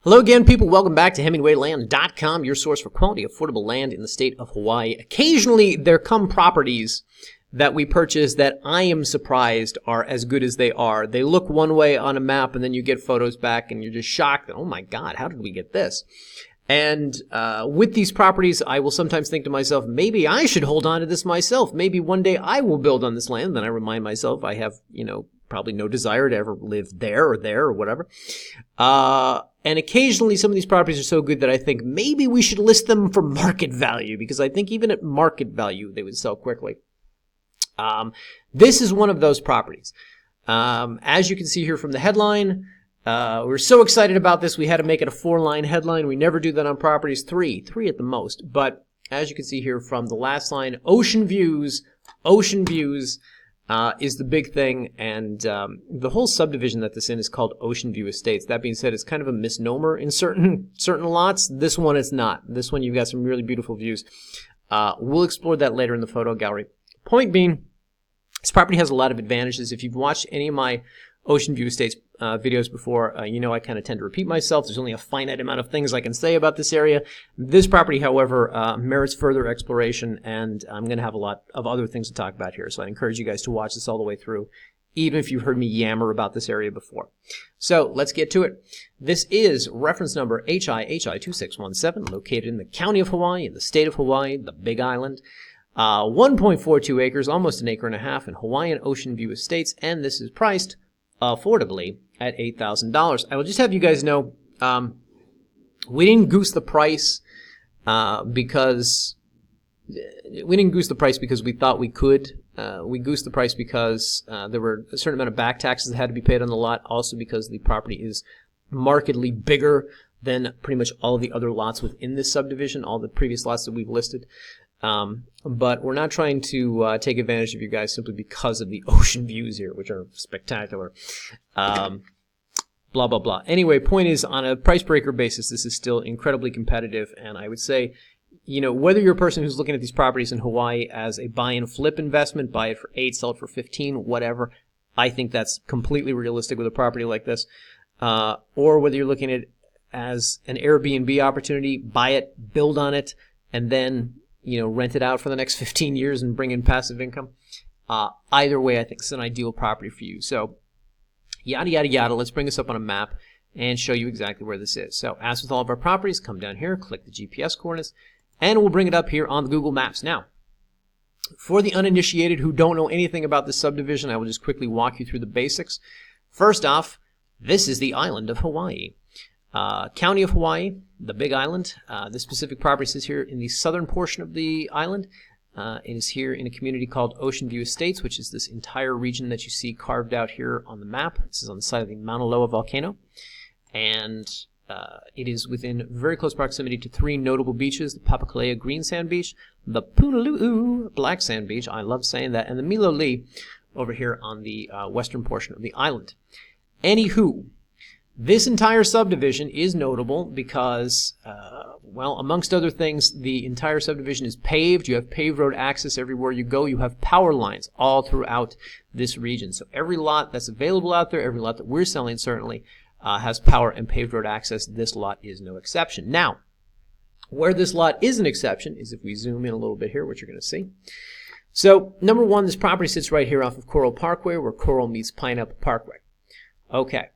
Hello again, people. Welcome back to HemingwayLand.com, your source for quality, affordable land in the state of Hawaii. Occasionally, there come properties that we purchase that I am surprised are as good as they are. They look one way on a map, and then you get photos back, and you're just shocked. Oh my God, how did we get this? And with these properties, I will sometimes think to myself, maybe I should hold on to this myself. Maybe one day I will build on this land. Then I remind myself I have, probably no desire to ever live there or whatever. And occasionally some of these properties are so good that I think maybe we should list them for market value, because I think even at market value, they would sell quickly. This is one of those properties. As you can see here from the headline, we're so excited about this, we had to make it a 4-line headline. We never do that on properties. Three at the most. But as you can see here from the last line, ocean views is the big thing, and the whole subdivision that this is called Ocean View Estates. That being said, it's kind of a misnomer in certain lots. This one it's not. This one you've got some really beautiful views. We'll explore that later in the photo gallery. Point being, this property has a lot of advantages. If you've watched any of my Ocean View Estates videos before, I kind of tend to repeat myself. There's only a finite amount of things I can say about this area. This property, however, merits further exploration, and I'm going to have a lot of other things to talk about here. So I encourage you guys to watch this all the way through, even if you've heard me yammer about this area before. So let's get to it. This is reference number HI2617, located in the county of Hawaii, in the state of Hawaii, the Big Island. 1.42 acres, almost an acre and a half, in Hawaiian Ocean View Estates, and this is priced affordably at $8,000. I will just have you guys know, we didn't goose the price because we thought we could. We goosed the price because there were a certain amount of back taxes that had to be paid on the lot, also because the property is markedly bigger than pretty much all of the other lots within this subdivision, all the previous lots that we've listed. But we're not trying to take advantage of you guys simply because of the ocean views here, which are spectacular. Blah, blah, blah. Anyway, point is, on a price per acre basis, this is still incredibly competitive. And I would say, whether you're a person who's looking at these properties in Hawaii as a buy and flip investment, buy it for 8, sell it for 15, whatever, I think that's completely realistic with a property like this. Or whether you're looking at it as an Airbnb opportunity, buy it, build on it, and then rent it out for the next 15 years and bring in passive income. Either way, I think it's an ideal property for you. So, yada, yada, yada. Let's bring this up on a map and show you exactly where this is. So, as with all of our properties, come down here, click the GPS coordinates, and we'll bring it up here on the Google Maps. Now, for the uninitiated who don't know anything about this subdivision, I will just quickly walk you through the basics. First off, this is the island of Hawaii. County of Hawaii, the Big Island. This specific property is here in the southern portion of the island. It is here in a community called Ocean View Estates, which is this entire region that you see carved out here on the map. This is on the side of the Mauna Loa volcano. And it is within very close proximity to 3 notable beaches: the Papakalea Green Sand Beach, the Punalu'u Black Sand Beach, I love saying that, and the Miloli over here on the western portion of the island. Anywho, this entire subdivision is notable because, amongst other things, the entire subdivision is paved. You have paved road access everywhere you go. You have power lines all throughout this region. So every lot that's available out there, every lot that we're selling certainly, has power and paved road access. This lot is no exception. Now, where this lot is an exception is if we zoom in a little bit here, which you're going to see. So, number one, this property sits right here off of Coral Parkway, where Coral meets Pineapple Parkway. Okay.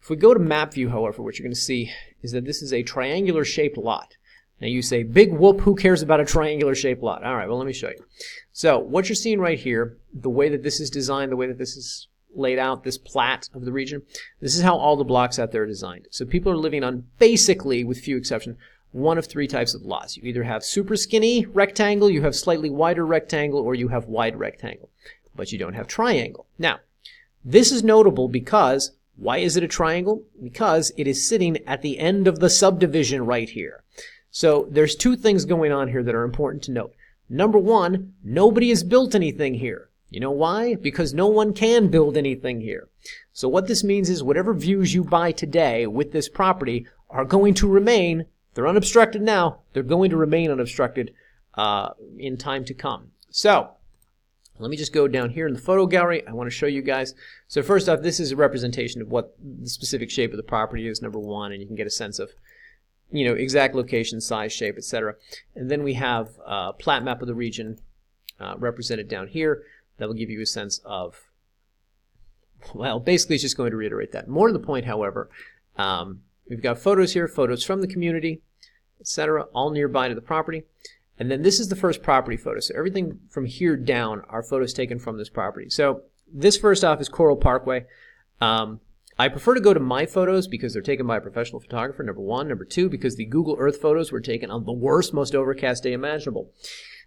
If we go to map view, however, what you're going to see is that this is a triangular-shaped lot. Now you say, big whoop, who cares about a triangular-shaped lot? All right, well, let me show you. So what you're seeing right here, the way that this is designed, the way that this is laid out, this plat of the region, this is how all the blocks out there are designed. So people are living on basically, with few exceptions, one of 3 types of lots. You either have super skinny rectangle, you have slightly wider rectangle, or you have wide rectangle. But you don't have triangle. Now, this is notable because why is it a triangle? Because it is sitting at the end of the subdivision right here. So there's 2 things going on here that are important to note. Number one, nobody has built anything here. You know why? Because no one can build anything here. So what this means is whatever views you buy today with this property are going to remain, they're unobstructed now, they're going to remain unobstructed in time to come. So Let me just go down here in the photo gallery. I want to show you guys. So first off, this is a representation of what the specific shape of the property is, number one, and you can get a sense of, you know, exact location, size, shape, etc. And then we have a plat map of the region represented down here. That will give you a sense of, well, basically it's just going to reiterate that. More to the point, however, we've got photos here, photos from the community, etc., all nearby to the property. And then this is the first property photo. So everything from here down are photos taken from this property. So this first off is Coral Parkway. I prefer to go to my photos because they're taken by a professional photographer, number one. Number two, because the Google Earth photos were taken on the worst, most overcast day imaginable.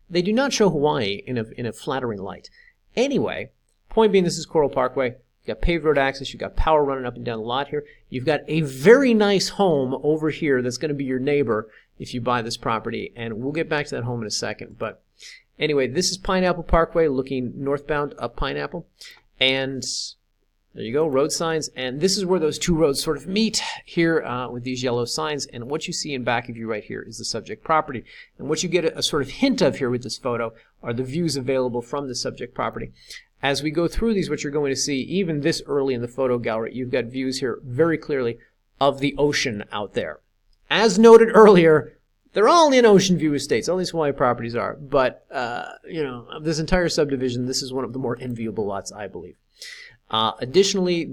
They do not show Hawaii in a flattering light. Anyway, point being, this is Coral Parkway. You've got paved road access. You've got power running up and down the lot here. You've got a very nice home over here that's going to be your neighbor if you buy this property, and we'll get back to that home in a second. But anyway, this is Pineapple Parkway looking northbound up Pineapple, and there you go, road signs, and this is where those two roads sort of meet here with these yellow signs, and what you see in back of you right here is the subject property. And what you get a sort of hint of here with this photo are the views available from the subject property. As we go through these, what you're going to see, even this early in the photo gallery, you've got views here very clearly of the ocean out there. As noted earlier, they're all in Ocean View Estates. All these Hawaii properties are. But, you know, of this entire subdivision, this is one of the more enviable lots, I believe. Additionally,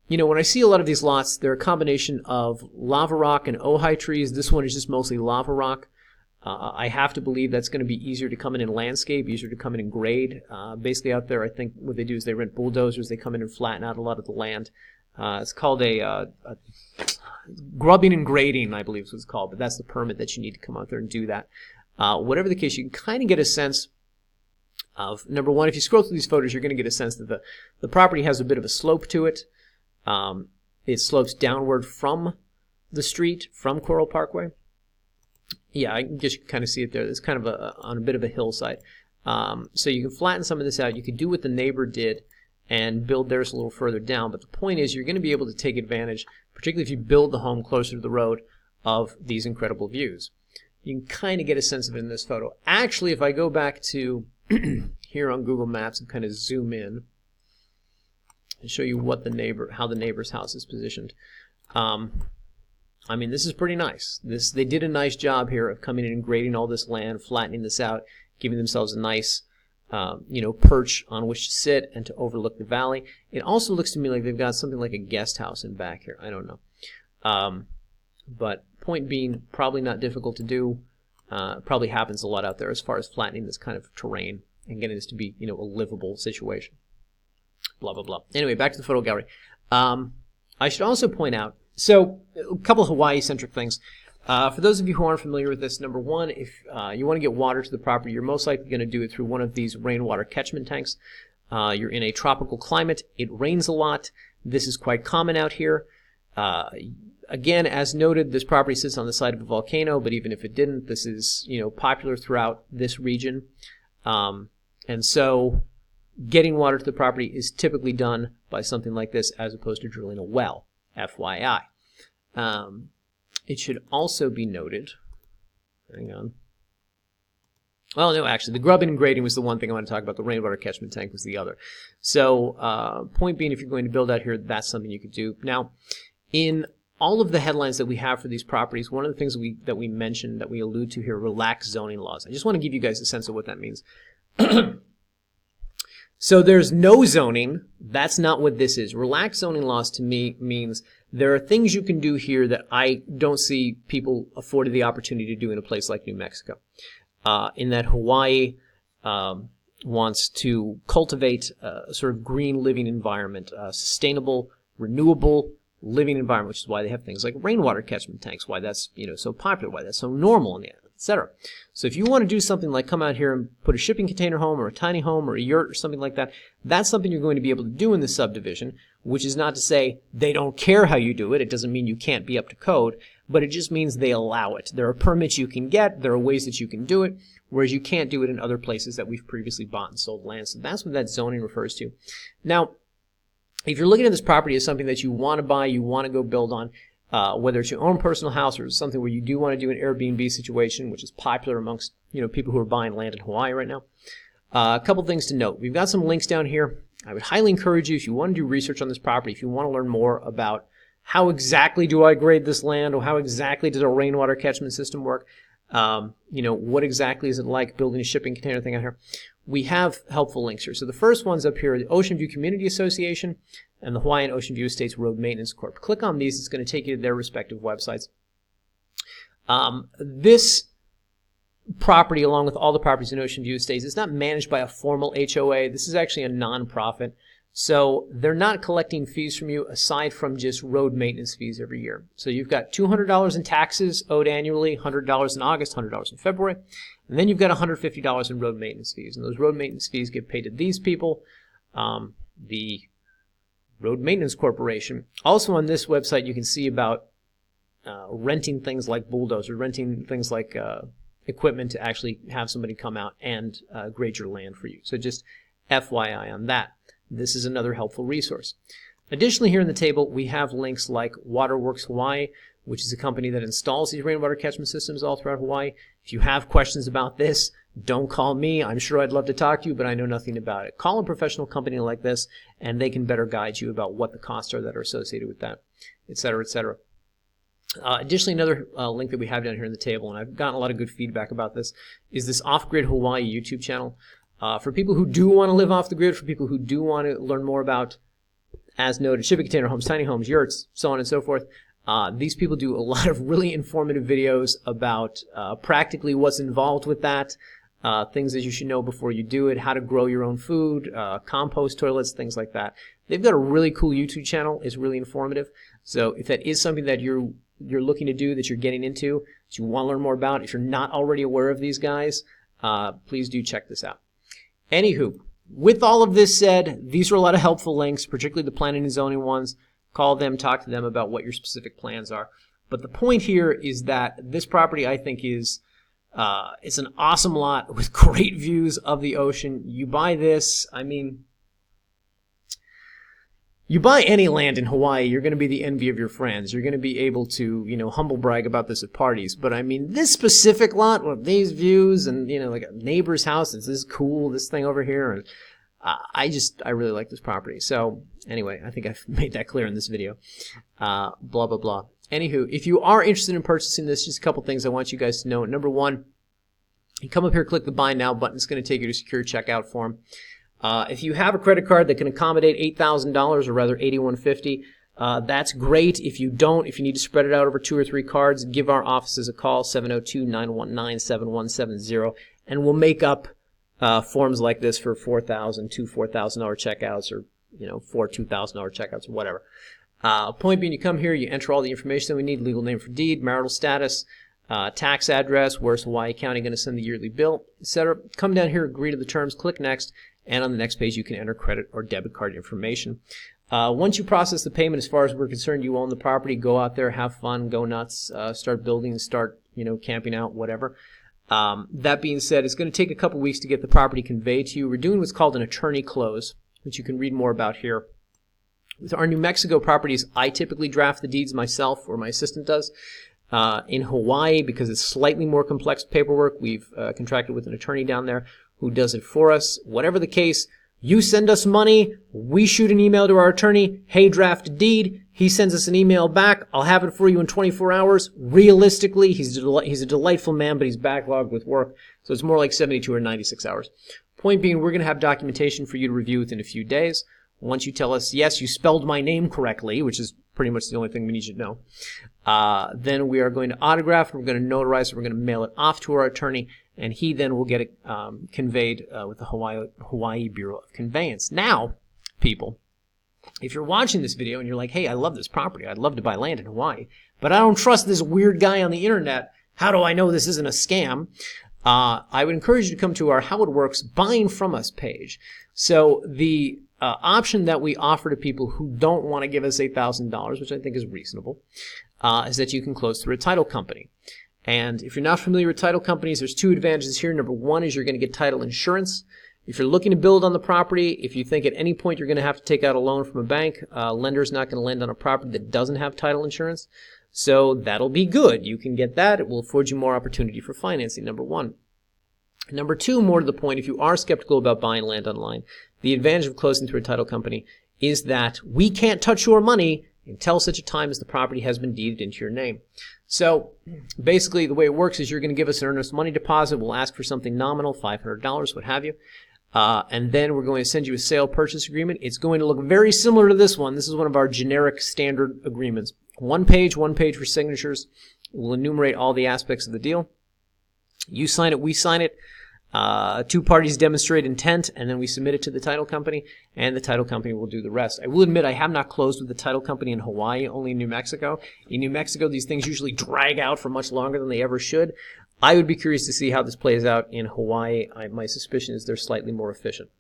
you know, when I see a lot of these lots, they're a combination of lava rock and ohi'a trees. This one is just mostly lava rock. I have to believe that's going to be easier to come in landscape, easier to come in grade. Basically out there, I think what they do is they rent bulldozers. They come in and flatten out a lot of the land. It's called a grubbing and grading, I believe is what it's called, but that's the permit that you need to come out there and do that. Whatever the case, you can kind of get a sense of, number one, if you scroll through these photos, you're going to get a sense that the property has a bit of a slope to it. It slopes downward from the street, from Coral Parkway. Yeah, I guess you can kind of see it there. It's kind of on a bit of a hillside. So you can flatten some of this out. You could do what the neighbor did and build theirs a little further down. But the point is, you're going to be able to take advantage, particularly if you build the home closer to the road, of these incredible views. You can kind of get a sense of it in this photo. Actually, if I go back to here on Google Maps and kind of zoom in and show you what how the neighbor's house is positioned. I mean, this is pretty nice. They did a nice job here of coming in and grading all this land, flattening this out, giving themselves a nice you know, perch on which to sit and to overlook the valley. It also looks to me like they've got something like a guest house in back here. I don't know. But point being, probably not difficult to do. Probably happens a lot out there as far as flattening this kind of terrain and getting this to be, you know, a livable situation. Blah, blah, blah. Anyway, back to the photo gallery. I should also point out, so a couple of Hawaii-centric things. For those of you who aren't familiar with this, number one, if you want to get water to the property, you're most likely going to do it through one of these rainwater catchment tanks. You're in a tropical climate. It rains a lot. This is quite common out here. Again, as noted, this property sits on the side of a volcano, but even if it didn't, this is, you know, popular throughout this region. And so getting water to the property is typically done by something like this as opposed to drilling a well, FYI. It should also be noted, hang on. Well, no, actually, the grubbing and grading was the one thing I want to talk about. The rainwater catchment tank was the other. So, point being, if you're going to build out here, that's something you could do. Now, in all of the headlines that we have for these properties, one of the things that we mentioned, that we allude to here, relaxed zoning laws. I just want to give you guys a sense of what that means. So there's no zoning. That's not what this is. Relaxed zoning laws to me means there are things you can do here that I don't see people afforded the opportunity to do in a place like New Mexico. In that Hawaii wants to cultivate a sort of green living environment, a sustainable, renewable living environment, which is why they have things like rainwater catchment tanks, why that's, you know, so popular, why that's so normal in the area, etc. So if you want to do something like come out here and put a shipping container home or a tiny home or a yurt or something like that, that's something you're going to be able to do in the subdivision, which is not to say they don't care how you do it. It doesn't mean you can't be up to code, but it just means they allow it. There are permits you can get. There are ways that you can do it, whereas you can't do it in other places that we've previously bought and sold land. So that's what that zoning refers to. Now, if you're looking at this property as something that you want to buy, you want to go build on, whether it's your own personal house or something where you do want to do an Airbnb situation, which is popular amongst, you know, people who are buying land in Hawaii right now, A couple things to note. We've got some links down here. I would highly encourage you, if you want to do research on this property, if you want to learn more about how exactly do I grade this land, or how exactly does a rainwater catchment system work, what exactly is it like building a shipping container thing out here, we have helpful links here. So the first one's up here, the Ocean View Community Association and the Hawaiian Ocean View Estates Road Maintenance Corp. Click on these. It's going to take you to their respective websites. This property, along with all the properties in Ocean View Estates, is not managed by a formal HOA. This is actually a non-profit. So they're not collecting fees from you aside from just road maintenance fees every year. So you've got $200 in taxes owed annually, $100 in August, $100 in February, and then you've got $150 in road maintenance fees. And those road maintenance fees get paid to these people, the Road Maintenance Corporation. Also on this website you can see about renting things like bulldozers, renting things like equipment to actually have somebody come out and grade your land for you. So just FYI on that. This is another helpful resource. Additionally, here in the table, we have links like Waterworks Hawaii, which is a company that installs these rainwater catchment systems all throughout Hawaii. If you have questions about this, don't call me. I'm sure I'd love to talk to you, but I know nothing about it. Call a professional company like this, and they can better guide you about what the costs are that are associated with that, et cetera, et cetera. Additionally, another link that we have down here in the table, and I've gotten a lot of good feedback about this, is this Off-Grid Hawaii YouTube channel. For people who do want to live off the grid, for people who do want to learn more about, as noted, shipping container homes, tiny homes, yurts, so on and so forth, these people do a lot of really informative videos about practically what's involved with that, things that you should know before you do it, how to grow your own food, compost toilets, things like that. They've got a really cool YouTube channel. It's really informative. So if that is something that you're looking to do, that you're getting into, that you want to learn more about, if you're not already aware of these guys, please do check this out. Anywho, with all of this said, these are a lot of helpful links, particularly the planning and zoning ones. Call them, talk to them about what your specific plans are. But the point here is that this property, I think, is it's an awesome lot with great views of the ocean. You buy this, I mean, you buy any land in Hawaii, you're going to be the envy of your friends. You're going to be able to, humble brag about this at parties. But I mean, this specific lot with these views and, like a neighbor's house, this is cool, this thing over here. And I really like this property. So anyway, I think I've made that clear in this video. Blah, blah, blah. Anywho, if you are interested in purchasing this, just a couple things I want you guys to know. Number one, you come up here, click the Buy Now button. It's going to take you to a secure checkout form. If you have a credit card that can accommodate $8,000, or rather $8,150, that's great. If you don't, if you need to spread it out over 2 or 3 cards, give our offices a call, 702-919-7170, and we'll make up forms like this for $4,000, $2,000, $4,000 checkouts, or 4 $2,000 checkouts, or whatever. Point being, you come here, you enter all the information that we need: legal name for deed, marital status, tax address, where's Hawaii County going to send the yearly bill, etc. Come down here, agree to the terms, click next, and on the next page you can enter credit or debit card information. Once you process the payment, as far as we're concerned, you own the property. Go out there, have fun, go nuts, start building, start camping out, whatever. That being said, it's going to take a couple weeks to get the property conveyed to you. We're doing what's called an attorney close, which you can read more about here. With our New Mexico properties, I typically draft the deeds myself, or my assistant does. In Hawaii, because it's slightly more complex paperwork, we've contracted with an attorney down there who does it for us. Whatever the case, you send us money, we shoot an email to our attorney, hey, draft a deed. He sends us an email back. I'll have it for you in 24 hours. Realistically, he's a delightful man, but he's backlogged with work, so it's more like 72 or 96 hours. Point being, we're going to have documentation for you to review within a few days. Once you tell us, yes, you spelled my name correctly, which is pretty much the only thing we need you to know, then we are going to autograph, we're going to notarize it, we're going to mail it off to our attorney, and he then will get it conveyed with the Hawaii Bureau of Conveyance. Now, people, if you're watching this video and you're like, hey, I love this property, I'd love to buy land in Hawaii, but I don't trust this weird guy on the internet, how do I know this isn't a scam? I would encourage you to come to our How It Works Buying From Us page. So the option that we offer to people who don't want to give us $8,000, which I think is reasonable, is that you can close through a title company. And if you're not familiar with title companies, there's 2 advantages here. Number one is you're going to get title insurance. If you're looking to build on the property, if you think at any point you're going to have to take out a loan from a bank, lender's not going to lend on a property that doesn't have title insurance. So that'll be good. You can get that. It will afford you more opportunity for financing, number one. Number two, more to the point, if you are skeptical about buying land online, the advantage of closing through a title company is that we can't touch your money until such a time as the property has been deeded into your name. So basically the way it works is you're going to give us an earnest money deposit. We'll ask for something nominal, $500, what have you. And then we're going to send you a sale purchase agreement. It's going to look very similar to this one. This is one of our generic standard agreements. One page for signatures. We'll enumerate all the aspects of the deal. You sign it, we sign it. Two parties demonstrate intent, and then we submit it to the title company, and the title company will do the rest. I will admit I have not closed with the title company in Hawaii, only in New Mexico. In New Mexico, these things usually drag out for much longer than they ever should. I would be curious to see how this plays out in Hawaii. My suspicion is they're slightly more efficient.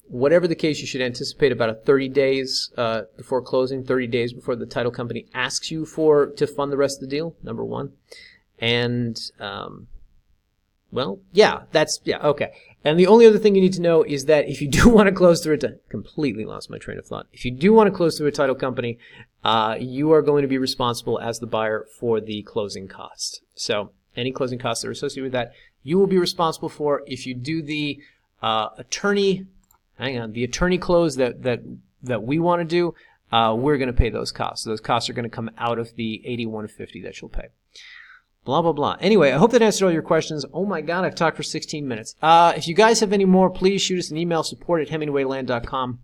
Whatever the case, you should anticipate about 30 days before closing, 30 days before the title company asks you to fund the rest of the deal, number one. And well, yeah, okay. And the only other thing you need to know is that if you do want to close through completely lost my train of thought. If you do want to close through a title company, you are going to be responsible as the buyer for the closing costs. So any closing costs that are associated with that, you will be responsible for. If you do the attorney close that we want to do, we're going to pay those costs. So those costs are going to come out of the $81.50 that you'll pay. Blah, blah, blah. Anyway, I hope that answered all your questions. Oh my God, I've talked for 16 minutes. If you guys have any more, please shoot us an email, support@hemingwayland.com.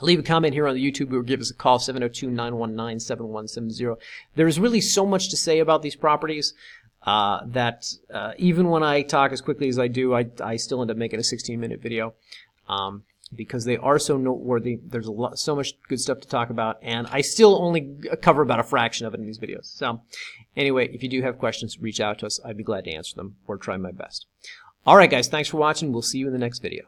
Leave a comment here on the YouTube or give us a call, 702-919-7170. There's really so much to say about these properties that even when I talk as quickly as I do, I still end up making a 16-minute video. Because they are so noteworthy. There's so much good stuff to talk about, and I still only cover about a fraction of it in these videos. So anyway, if you do have questions, reach out to us. I'd be glad to answer them or try my best. All right, guys, thanks for watching. We'll see you in the next video.